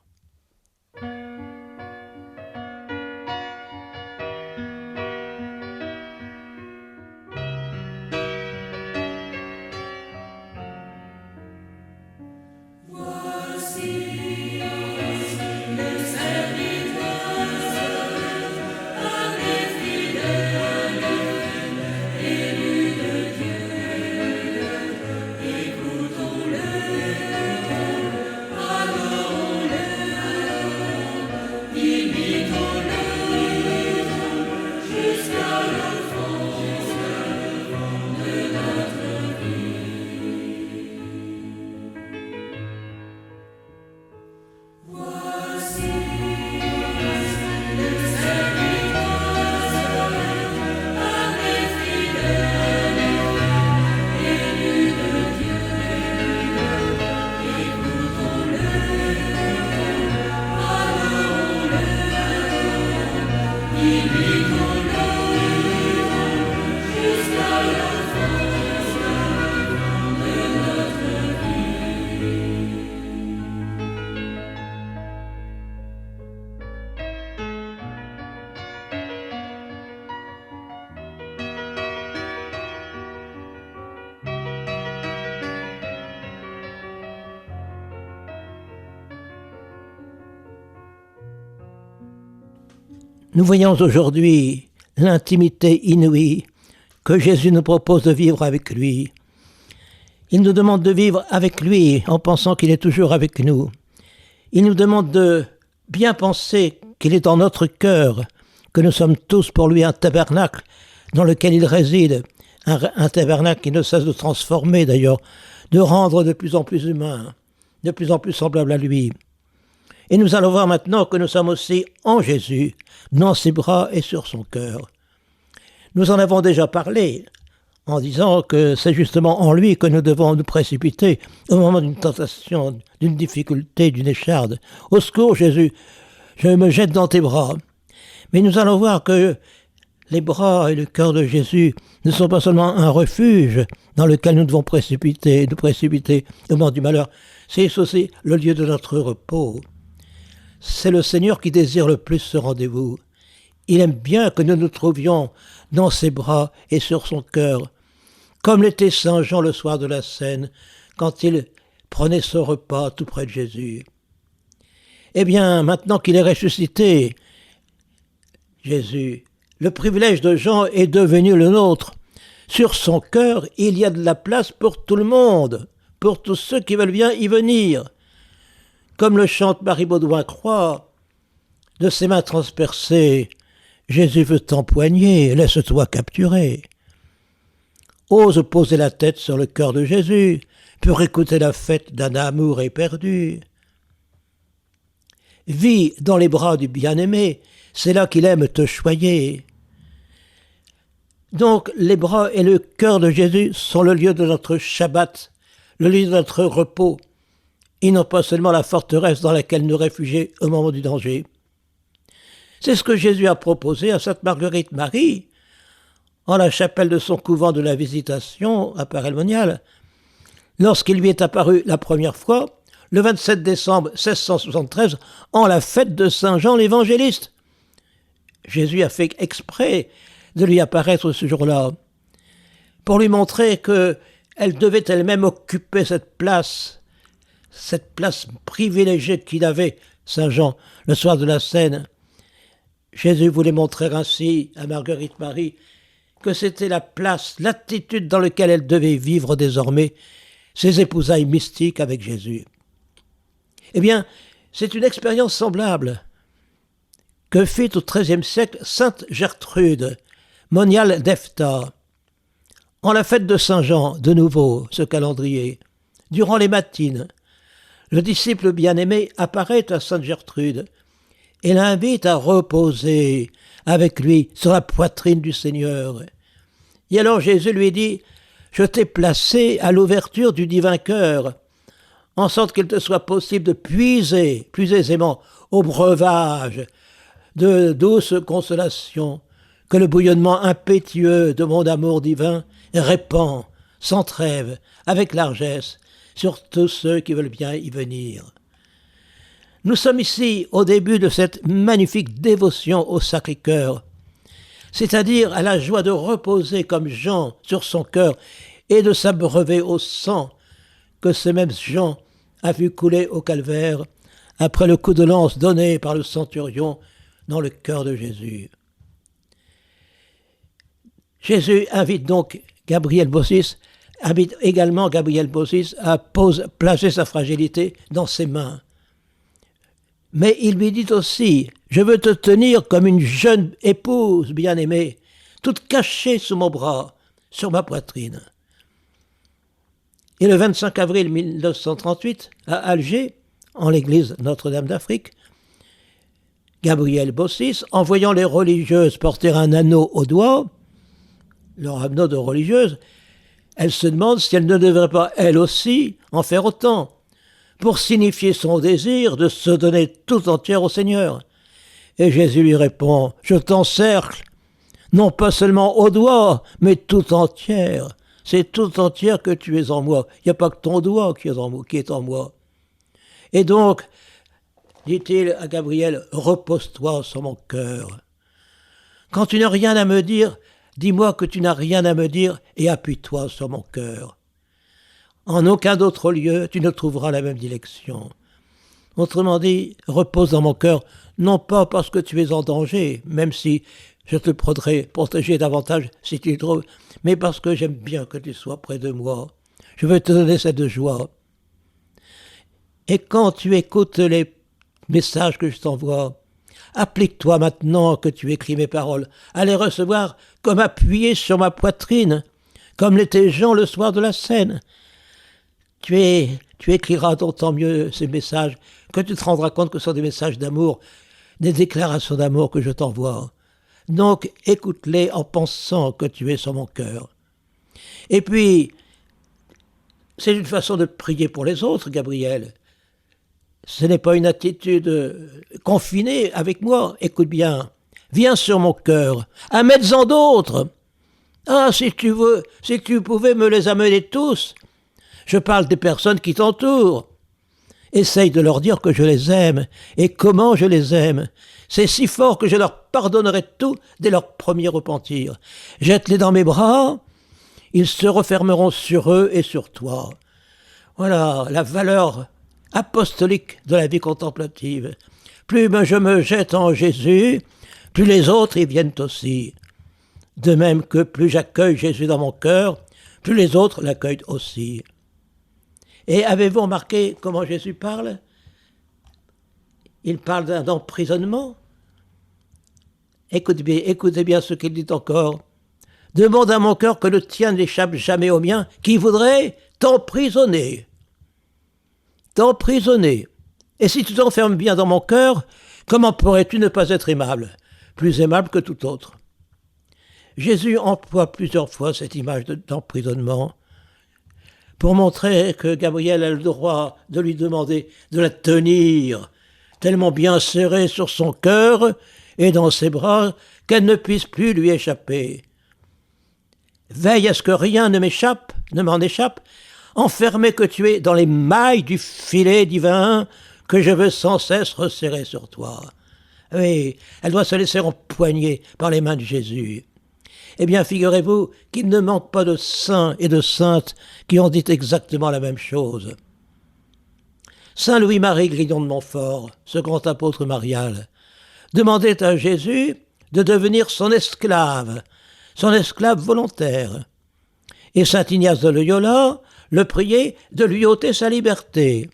Nous voyons aujourd'hui l'intimité inouïe que Jésus nous propose de vivre avec lui. Il nous demande de vivre avec lui en pensant qu'il est toujours avec nous. Il nous demande de bien penser qu'il est dans notre cœur, que nous sommes tous pour lui un tabernacle dans lequel il réside, un tabernacle qui ne cesse de transformer d'ailleurs, de rendre de plus en plus humain, de plus en plus semblable à lui. Et nous allons voir maintenant que nous sommes aussi en Jésus, dans ses bras et sur son cœur. Nous en avons déjà parlé en disant que c'est justement en lui que nous devons nous précipiter au moment d'une tentation, d'une difficulté, d'une écharde. Au secours, Jésus, je me jette dans tes bras. Mais nous allons voir que les bras et le cœur de Jésus ne sont pas seulement un refuge dans lequel nous devons nous précipiter au moment du malheur, c'est aussi le lieu de notre repos. C'est le Seigneur qui désire le plus ce rendez-vous. Il aime bien que nous nous trouvions dans ses bras et sur son cœur, comme l'était Saint Jean le soir de la Cène, quand il prenait son repas tout près de Jésus. Eh bien, maintenant qu'il est ressuscité, Jésus, le privilège de Jean est devenu le nôtre. Sur son cœur, il y a de la place pour tout le monde, pour tous ceux qui veulent bien y venir. Comme le chante Marie Baudouin-Croix, de ses mains transpercées, Jésus veut t'empoigner, laisse-toi capturer. Ose poser la tête sur le cœur de Jésus pour écouter la fête d'un amour éperdu. Vis dans les bras du bien-aimé, c'est là qu'il aime te choyer. Donc les bras et le cœur de Jésus sont le lieu de notre Shabbat, le lieu de notre repos. Ils n'ont pas seulement la forteresse dans laquelle nous réfugier au moment du danger. C'est ce que Jésus a proposé à Sainte Marguerite Marie, en la chapelle de son couvent de la Visitation à Paray-le-Monial, lorsqu'il lui est apparu la première fois, le 27 décembre 1673, en la fête de Saint Jean l'Évangéliste. Jésus a fait exprès de lui apparaître ce jour-là, pour lui montrer qu'elle devait elle-même occuper cette place privilégiée qu'il avait, Saint Jean, le soir de la Cène. Jésus voulait montrer ainsi à Marguerite Marie que c'était la place, l'attitude dans laquelle elle devait vivre désormais ses épousailles mystiques avec Jésus. Eh bien, c'est une expérience semblable que fit au XIIIe siècle sainte Gertrude, moniale d'Efta. En la fête de Saint Jean, de nouveau, ce calendrier, durant les matines, le disciple bien-aimé apparaît à sainte Gertrude et l'invite à reposer avec lui sur la poitrine du Seigneur. Et alors Jésus lui dit « Je t'ai placé à l'ouverture du divin cœur, en sorte qu'il te soit possible de puiser plus aisément au breuvage de douce consolation que le bouillonnement impétueux de mon amour divin répand, sans trêve, avec largesse, sur tous ceux qui veulent bien y venir. » Nous sommes ici au début de cette magnifique dévotion au Sacré-Cœur, c'est-à-dire à la joie de reposer comme Jean sur son cœur et de s'abreuver au sang que ce même Jean a vu couler au calvaire après le coup de lance donné par le centurion dans le cœur de Jésus. Jésus invite donc Gabriel Bossis, invite également Gabriel Bossis à placer sa fragilité dans ses mains. Mais il lui dit aussi « Je veux te tenir comme une jeune épouse bien-aimée, toute cachée sous mon bras, sur ma poitrine. » Et le 25 avril 1938, à Alger, en l'église Notre-Dame d'Afrique, Gabriel Bossis, en voyant les religieuses porter un anneau au doigt, leur anneau de religieuse, elle se demande si elle ne devrait pas, elle aussi, en faire autant, pour signifier son désir de se donner tout entière au Seigneur. Et Jésus lui répond « Je t'encercle, non pas seulement au doigt, mais tout entière. C'est tout entière que tu es en moi. Il n'y a pas que ton doigt qui est en moi. Et donc, dit-il à Gabriel, repose-toi sur mon cœur. Quand tu n'as rien à me dire, dis-moi que tu n'as rien à me dire et appuie-toi sur mon cœur. En aucun autre lieu, tu ne trouveras la même dilection. Autrement dit, repose dans mon cœur, non pas parce que tu es en danger, même si je te pourrais protéger davantage si tu le trouves, mais parce que j'aime bien que tu sois près de moi. Je veux te donner cette joie. Et quand tu écoutes les messages que je t'envoie, applique-toi maintenant que tu écris mes paroles à les recevoir comme appuyées sur ma poitrine, comme l'était Jean le soir de la scène. Tu écriras d'autant mieux ces messages que tu te rendras compte que ce sont des messages d'amour, des déclarations d'amour que je t'envoie. Donc écoute-les en pensant que tu es sur mon cœur. Et puis, c'est une façon de prier pour les autres, Gabriel. Ce n'est pas une attitude confinée avec moi. Écoute bien, viens sur mon cœur, amène-en d'autres. Ah, si tu veux, si tu pouvais me les amener tous. Je parle des personnes qui t'entourent. Essaye de leur dire que je les aime et comment je les aime. C'est si fort que je leur pardonnerai tout dès leur premier repentir. Jette-les dans mes bras, ils se refermeront sur eux et sur toi. Voilà la valeur apostolique de la vie contemplative. Plus je me jette en Jésus, plus les autres y viennent aussi. De même que plus j'accueille Jésus dans mon cœur, plus les autres l'accueillent aussi. Et avez-vous remarqué comment Jésus parle? Il parle d'un emprisonnement. Écoutez bien ce qu'il dit encore. Demande à mon cœur que le tien n'échappe jamais au mien, qui voudrait t'emprisonner. T'emprisonner. Et si tu t'enfermes bien dans mon cœur, comment pourrais-tu ne pas être aimable? Plus aimable que tout autre. Jésus emploie plusieurs fois cette image d'emprisonnement pour montrer que Gabriel a le droit de lui demander de la tenir, tellement bien serrée sur son cœur et dans ses bras qu'elle ne puisse plus lui échapper. Veille à ce que rien ne m'en échappe, enfermé que tu es dans les mailles du filet divin que je veux sans cesse resserrer sur toi. Oui, elle doit se laisser empoigner par les mains de Jésus. Eh bien, figurez-vous qu'il ne manque pas de saints et de saintes qui ont dit exactement la même chose. Saint Louis-Marie Grignon de Montfort, ce grand apôtre marial, demandait à Jésus de devenir son esclave volontaire. Et saint Ignace de Loyola le priait de lui ôter sa liberté.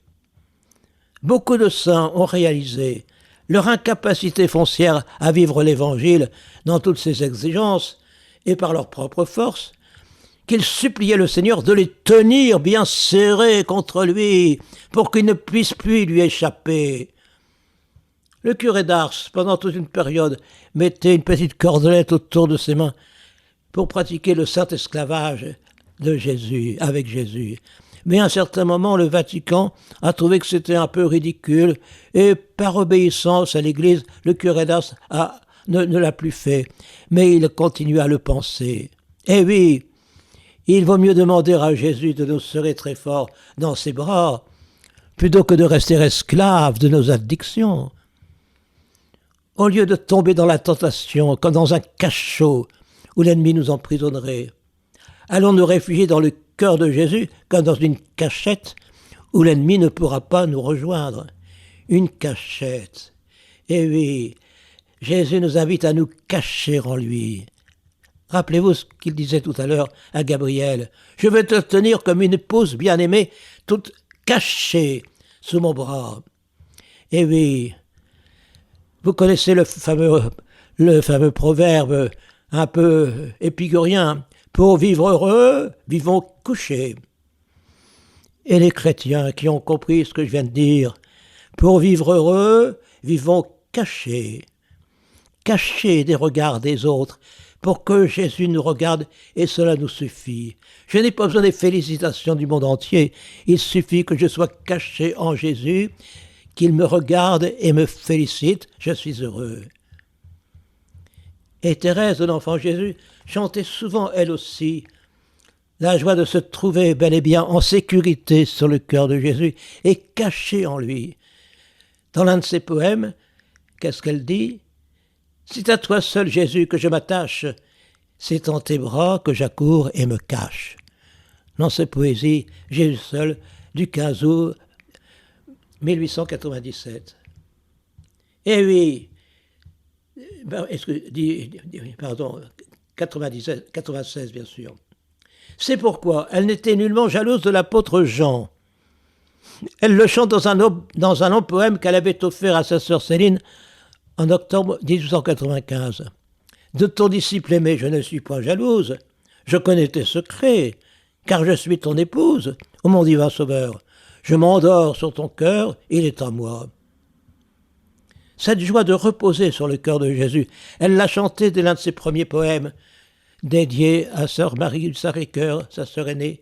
Beaucoup de saints ont réalisé leur incapacité foncière à vivre l'Évangile dans toutes ses exigences et par leur propre force, qu'ils suppliaient le Seigneur de les tenir bien serrés contre lui pour qu'ils ne puissent plus lui échapper. Le curé d'Ars, pendant toute une période, mettait une petite cordelette autour de ses mains pour pratiquer le saint esclavage de Jésus, avec Jésus. Mais à un certain moment, le Vatican a trouvé que c'était un peu ridicule et par obéissance à l'Église, le curé d'Ars ne l'a plus fait. Mais il continue à le penser. Eh oui, il vaut mieux demander à Jésus de nous serrer très fort dans ses bras plutôt que de rester esclaves de nos addictions. Au lieu de tomber dans la tentation comme dans un cachot où l'ennemi nous emprisonnerait, allons nous réfugier dans le cœur de Jésus comme dans une cachette où l'ennemi ne pourra pas nous rejoindre. Une cachette. Eh oui, Jésus nous invite à nous cacher en lui. Rappelez-vous ce qu'il disait tout à l'heure à Gabriel. Je vais te tenir comme une épouse bien-aimée, toute cachée sous mon bras. Eh oui, vous connaissez le fameux proverbe un peu épicurien. Pour vivre heureux, vivons couchés. Et les chrétiens qui ont compris ce que je viens de dire, pour vivre heureux, vivons cachés. Cachés des regards des autres, pour que Jésus nous regarde, et cela nous suffit. Je n'ai pas besoin des félicitations du monde entier, il suffit que je sois caché en Jésus, qu'il me regarde et me félicite, je suis heureux. Et Thérèse de l'Enfant Jésus chantait souvent, elle aussi, la joie de se trouver bel et bien en sécurité sur le cœur de Jésus et cachée en lui. Dans l'un de ses poèmes, qu'est-ce qu'elle dit ? C'est à toi seul, Jésus, que je m'attache, c'est en tes bras que j'accours et me cache. Dans cette poésie, Jésus seul, du 15 août 1897. Eh oui, pardon, 97, 96 bien sûr. C'est pourquoi elle n'était nullement jalouse de l'apôtre Jean. Elle le chante dans un long poème qu'elle avait offert à sa sœur Céline en octobre 1895. De ton disciple aimé, je ne suis point jalouse. Je connais tes secrets, car je suis ton épouse, ô mon divin sauveur. Je m'endors sur ton cœur, il est à moi. Cette joie de reposer sur le cœur de Jésus, elle l'a chantée dès l'un de ses premiers poèmes, dédié à sœur Marie du Sacré-Cœur, sa sœur aînée,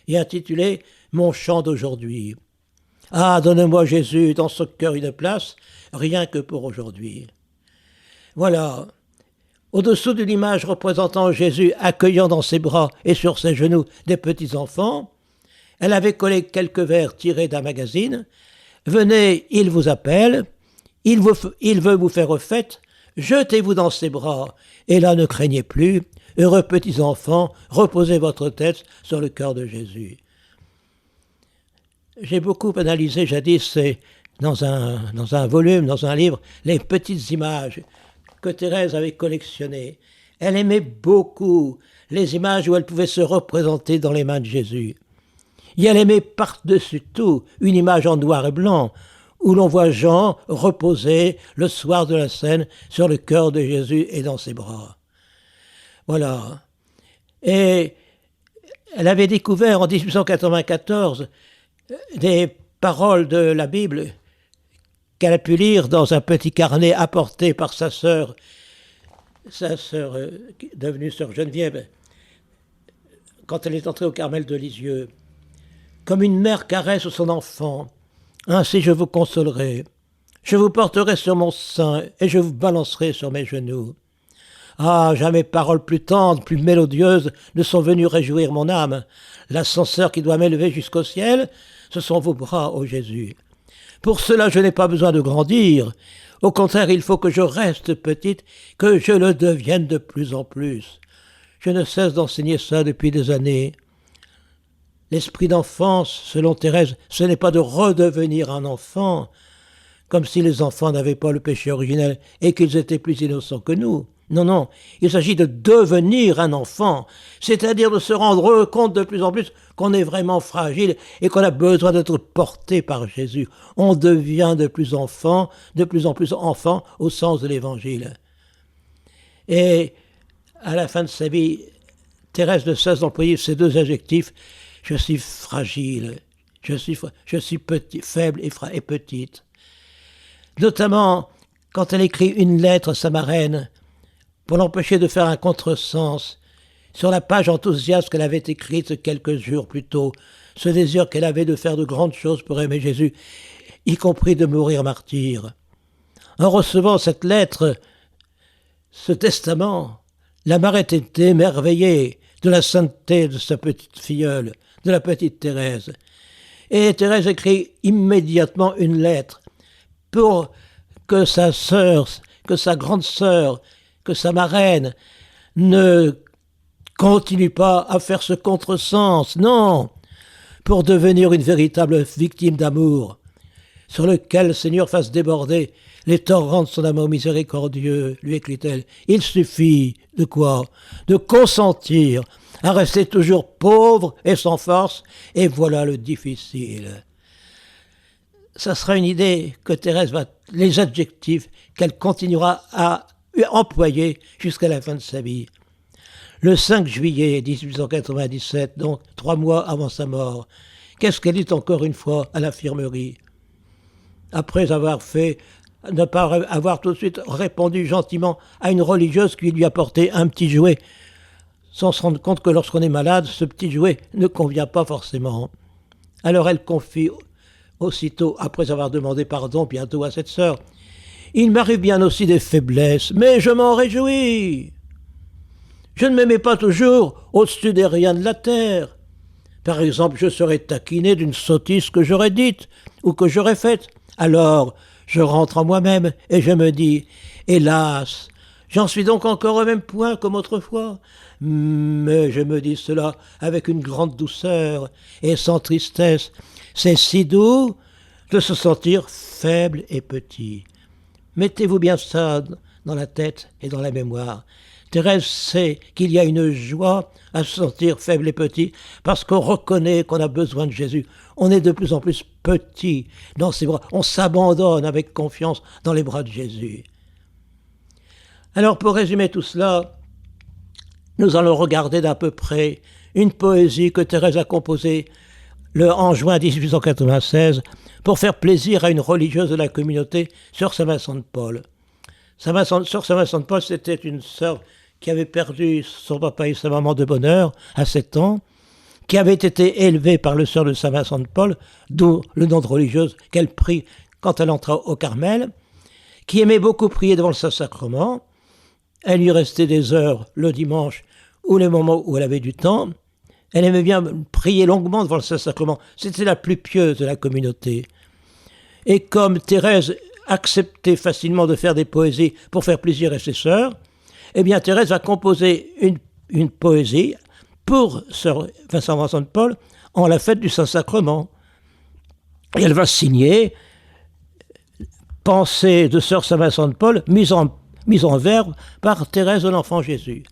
et intitulé « Mon chant d'aujourd'hui ». Ah, donne-moi Jésus dans ce cœur une place, rien que pour aujourd'hui. Voilà. Au-dessous de l'image représentant Jésus accueillant dans ses bras et sur ses genoux des petits-enfants, elle avait collé quelques vers tirés d'un magazine. « Venez, il vous appelle, il veut vous faire fête, jetez-vous dans ses bras, et là ne craignez plus, heureux petits-enfants, reposez votre tête sur le cœur de Jésus. » J'ai beaucoup analysé jadis, dans un volume, dans un livre, les petites images que Thérèse avait collectionnées. Elle aimait beaucoup les images où elle pouvait se représenter dans les mains de Jésus. Et elle aimait par-dessus tout une image en noir et blanc, où l'on voit Jean reposer le soir de la Cène sur le cœur de Jésus et dans ses bras. Voilà. Et elle avait découvert en 1894 des paroles de la Bible qu'elle a pu lire dans un petit carnet apporté par sa sœur devenue sœur Geneviève, quand elle est entrée au Carmel de Lisieux. Comme une mère caresse son enfant, ainsi je vous consolerai. Je vous porterai sur mon sein et je vous balancerai sur mes genoux. Ah, jamais paroles plus tendres, plus mélodieuses ne sont venues réjouir mon âme. L'ascenseur qui doit m'élever jusqu'au ciel, ce sont vos bras, ô Jésus. Pour cela, je n'ai pas besoin de grandir. Au contraire, il faut que je reste petite, que je le devienne de plus en plus. Je ne cesse d'enseigner ça depuis des années. L'esprit d'enfance, selon Thérèse, ce n'est pas de redevenir un enfant, comme si les enfants n'avaient pas le péché originel et qu'ils étaient plus innocents que nous. Non, non, il s'agit de devenir un enfant, c'est-à-dire de se rendre compte de plus en plus qu'on est vraiment fragile et qu'on a besoin d'être porté par Jésus. On devient de plus en plus enfant au sens de l'Évangile. Et à la fin de sa vie, Thérèse ne cesse d'employer ces deux adjectifs. Je suis fragile, je suis petit, faible et petite. Notamment quand elle écrit une lettre à sa marraine pour l'empêcher de faire un contresens sur la page enthousiaste qu'elle avait écrite quelques jours plus tôt, ce désir qu'elle avait de faire de grandes choses pour aimer Jésus, y compris de mourir martyr. En recevant cette lettre, ce testament, la marraine était émerveillée de la sainteté de sa petite filleule, de la petite Thérèse. Et Thérèse écrit immédiatement une lettre pour que sa sœur, que sa grande sœur, que sa marraine ne continue pas à faire ce contresens, non, pour devenir une véritable victime d'amour, sur lequel le Seigneur fasse déborder les torrents de son amour miséricordieux, lui écrit-elle. Il suffit de quoi? De consentir à rester toujours pauvre et sans force, et voilà le difficile. Ça sera une idée que Thérèse les adjectifs qu'elle continuera à employer jusqu'à la fin de sa vie. Le 5 juillet 1897, donc 3 mois avant sa mort, qu'est-ce qu'elle dit encore une fois à l'infirmerie? Après ne pas avoir tout de suite répondu gentiment à une religieuse qui lui apportait un petit jouet, sans se rendre compte que lorsqu'on est malade, ce petit jouet ne convient pas forcément. Alors elle confie aussitôt, après avoir demandé pardon bientôt à cette sœur, « Il m'arrive bien aussi des faiblesses, mais je m'en réjouis. Je ne m'aimais pas toujours au-dessus des riens de la terre. Par exemple, je serais taquiné d'une sottise que j'aurais dite ou que j'aurais faite. Alors, je rentre en moi-même et je me dis, hélas, j'en suis donc encore au même point comme autrefois. Mais je me dis cela avec une grande douceur et sans tristesse. C'est si doux de se sentir faible et petit. Mettez-vous bien ça dans la tête et dans la mémoire. Thérèse sait qu'il y a une joie à se sentir faible et petit parce qu'on reconnaît qu'on a besoin de Jésus. On est de plus en plus petit dans ses bras. On s'abandonne avec confiance dans les bras de Jésus. Alors pour résumer tout cela, nous allons regarder d'à peu près une poésie que Thérèse a composée en juin 1896 pour faire plaisir à une religieuse de la communauté, sœur Saint-Vincent de Paul. Sœur Saint-Vincent de Paul, c'était une sœur qui avait perdu son papa et sa maman de bonne heure à 7 ans, qui avait été élevée par le sœur de Saint-Vincent de Paul, d'où le nom de religieuse qu'elle prit quand elle entra au Carmel, qui aimait beaucoup prier devant le Saint-Sacrement. Elle y restait des heures le dimanche ou les moments où elle avait du temps. Elle aimait bien prier longuement devant le Saint-Sacrement. C'était la plus pieuse de la communauté. Et comme Thérèse acceptait facilement de faire des poésies pour faire plaisir à ses sœurs, eh bien Thérèse a composé une poésie pour sœur Saint-Vincent de Paul en la fête du Saint-Sacrement. Et elle va signer « Pensée de sœur Saint-Vincent de Paul » mise en vers par Thérèse de l'Enfant Jésus.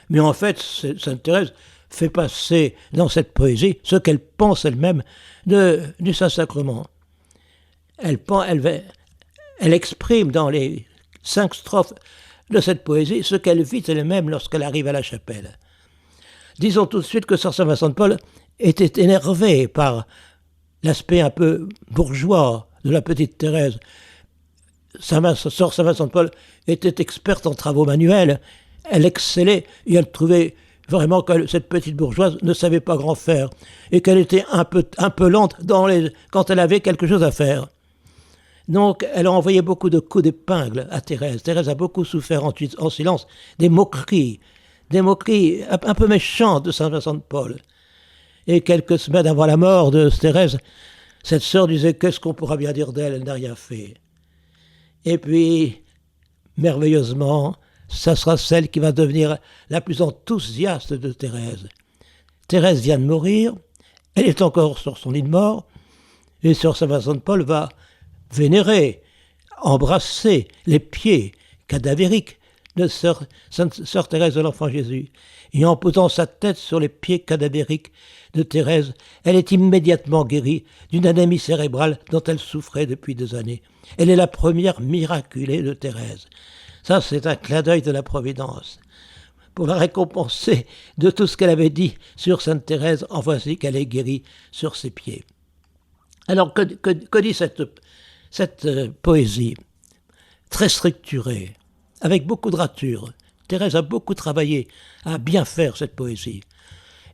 Mais en fait, Sainte Thérèse fait passer dans cette poésie ce qu'elle pense elle-même du Saint-Sacrement. Elle exprime dans les 5 strophes de cette poésie ce qu'elle vit elle-même lorsqu'elle arrive à la chapelle. Disons tout de suite que sœur Saint-Vincent de Paul était énervée par l'aspect un peu bourgeois de la petite Thérèse. Sœur Saint-Vincent de Paul était experte en travaux manuels, elle excellait et elle trouvait vraiment que cette petite bourgeoise ne savait pas grand faire et qu'elle était un peu lente quand elle avait quelque chose à faire. Donc elle a envoyé beaucoup de coups d'épingle à Thérèse. Thérèse a beaucoup souffert en silence des moqueries un peu méchantes de Saint-Vincent de Paul. Et quelques semaines avant la mort de Thérèse, cette sœur disait « Qu'est-ce qu'on pourra bien dire d'elle? Elle n'a rien fait. » Et puis, merveilleusement, ça sera celle qui va devenir la plus enthousiaste de Thérèse. Thérèse vient de mourir, elle est encore sur son lit de mort, et sœur Saint-Vincent de Paul va vénérer, embrasser les pieds cadavériques de sœur Thérèse de l'Enfant Jésus. Et en posant sa tête sur les pieds cadavériques de Thérèse, elle est immédiatement guérie d'une anémie cérébrale dont elle souffrait depuis des années. Elle est la première miraculée de Thérèse. Ça, c'est un clin d'œil de la Providence. Pour la récompenser de tout ce qu'elle avait dit sur Sainte Thérèse, en voici qu'elle est guérie sur ses pieds. Alors, que dit cette poésie très structurée, avec beaucoup de rature? Thérèse a beaucoup travaillé à bien faire cette poésie.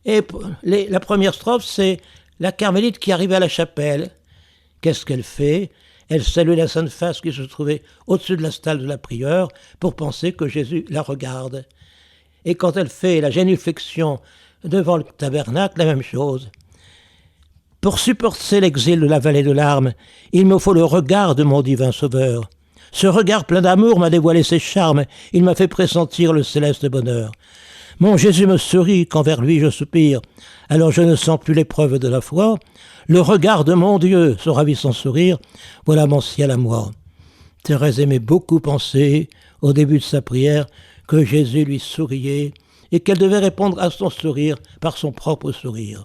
Et la première strophe, c'est la carmélite qui arrive à la chapelle. Qu'est-ce qu'elle fait? Elle salue la Sainte Face qui se trouvait au-dessus de la stalle de la prieure pour penser que Jésus la regarde. Et quand elle fait la génuflexion devant le tabernacle, la même chose. Pour supporter l'exil de la vallée de larmes, il me faut le regard de mon divin Sauveur. Ce regard plein d'amour m'a dévoilé ses charmes, il m'a fait pressentir le céleste bonheur. Mon Jésus me sourit quand vers lui je soupire, alors je ne sens plus l'épreuve de la foi. Le regard de mon Dieu, ce ravissant sourire, voilà mon ciel à moi. Thérèse aimait beaucoup penser, au début de sa prière, que Jésus lui souriait et qu'elle devait répondre à son sourire par son propre sourire.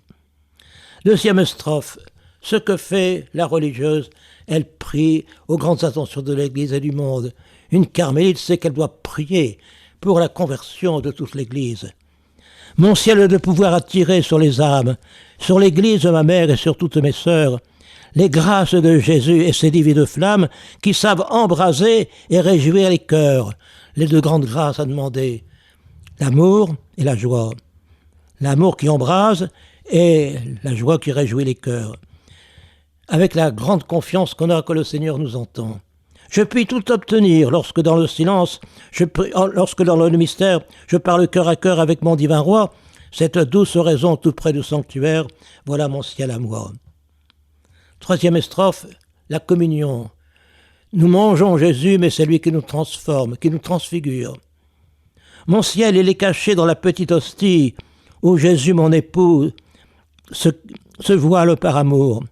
Deuxième strophe. Ce que fait la religieuse, elle prie aux grandes intentions de l'Église et du monde. Une carmélite sait qu'elle doit prier pour la conversion de toute l'Église. Mon ciel est de pouvoir attirer sur les âmes, sur l'Église de ma mère et sur toutes mes sœurs, les grâces de Jésus et ses divines flammes qui savent embraser et réjouir les cœurs. Les 2 grandes grâces à demander, l'amour et la joie. L'amour qui embrase et la joie qui réjouit les cœurs. Avec la grande confiance qu'on a que le Seigneur nous entend. Je puis tout obtenir lorsque dans le silence, lorsque dans le mystère, je parle cœur à cœur avec mon divin roi, cette douce raison tout près du sanctuaire, voilà mon ciel à moi. Troisième strophe, la communion. Nous mangeons Jésus, mais c'est lui qui nous transforme, qui nous transfigure. Mon ciel, il est caché dans la petite hostie, où Jésus, mon époux, se voile par amour.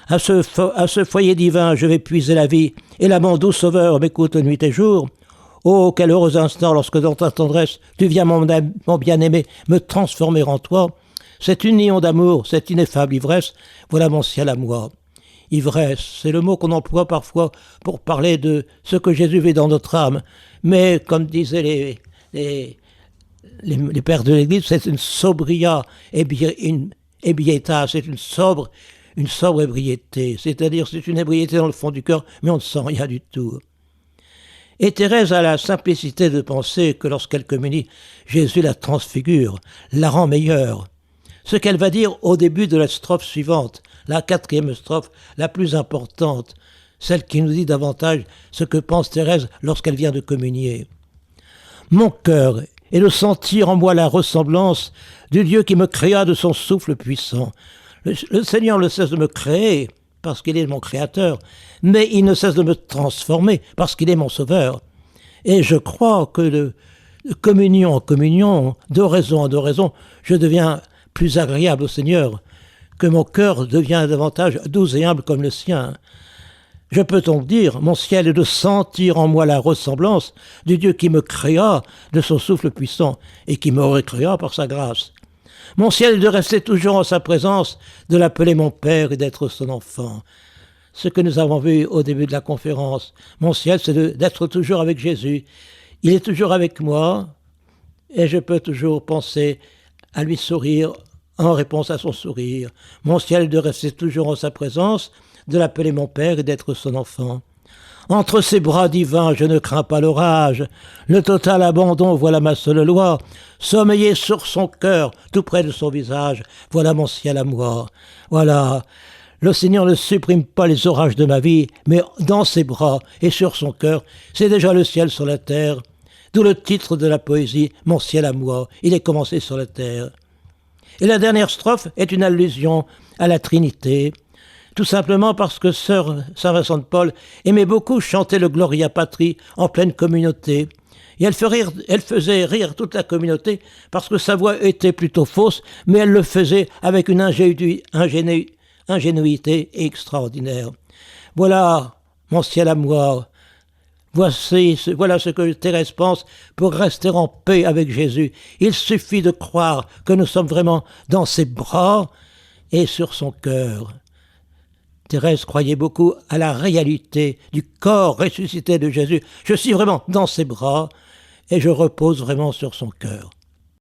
À ce foyer divin, je vais puiser la vie, et là, mon doux sauveur m'écoute nuit et jour. Oh, quel heureux instant lorsque dans ta tendresse, tu viens, mon bien-aimé, me transformer en toi. Cette union d'amour, cette ineffable ivresse, voilà mon ciel à moi. Ivresse, c'est le mot qu'on emploie parfois pour parler de ce que Jésus vit dans notre âme. Mais, comme disaient les pères de l'Église, c'est une sobria ebrieta, c'est une sobre ébriété. C'est-à-dire, c'est une ébriété dans le fond du cœur, mais on ne sent rien du tout. Et Thérèse a la simplicité de penser que lorsqu'elle communie, Jésus la transfigure, la rend meilleure. Ce qu'elle va dire au début de la strophe suivante, la 4e strophe, la plus importante, celle qui nous dit davantage ce que pense Thérèse lorsqu'elle vient de communier. Mon cœur est de sentir en moi la ressemblance du Dieu qui me créa de son souffle puissant. Le Seigneur ne cesse de me créer parce qu'il est mon créateur, mais il ne cesse de me transformer parce qu'il est mon sauveur. Et je crois que de communion en communion, d'oraison en oraison, je deviens plus agréable au Seigneur, que mon cœur devient davantage doux et humble comme le sien. Je peux donc dire, mon ciel est de sentir en moi la ressemblance du Dieu qui me créa de son souffle puissant et qui me recréa par sa grâce. Mon ciel est de rester toujours en sa présence, de l'appeler mon Père et d'être son enfant. Ce que nous avons vu au début de la conférence, mon ciel, c'est d'être toujours avec Jésus. Il est toujours avec moi et je peux toujours penser à lui sourire en réponse à son sourire. Mon ciel est de rester toujours en sa présence, de l'appeler mon Père et d'être son enfant. Entre ses bras divins, je ne crains pas l'orage. Le total abandon, voilà ma seule loi. Sommeiller sur son cœur, tout près de son visage, voilà mon ciel à moi. Voilà. Le Seigneur ne supprime pas les orages de ma vie, mais dans ses bras et sur son cœur, c'est déjà le ciel sur la terre. D'où le titre de la poésie, mon ciel à moi. Il est commencé sur la terre. Et la dernière strophe est une allusion à la Trinité. Tout simplement parce que sœur Saint Vincent de Paul aimait beaucoup chanter le Gloria Patri en pleine communauté. Et elle faisait rire toute la communauté parce que sa voix était plutôt fausse, mais elle le faisait avec une ingénuité extraordinaire. Voilà mon ciel à moi. Voilà ce que Thérèse pense pour rester en paix avec Jésus. Il suffit de croire que nous sommes vraiment dans ses bras et sur son cœur. Thérèse croyait beaucoup à la réalité du corps ressuscité de Jésus. Je suis vraiment dans ses bras et je repose vraiment sur son cœur.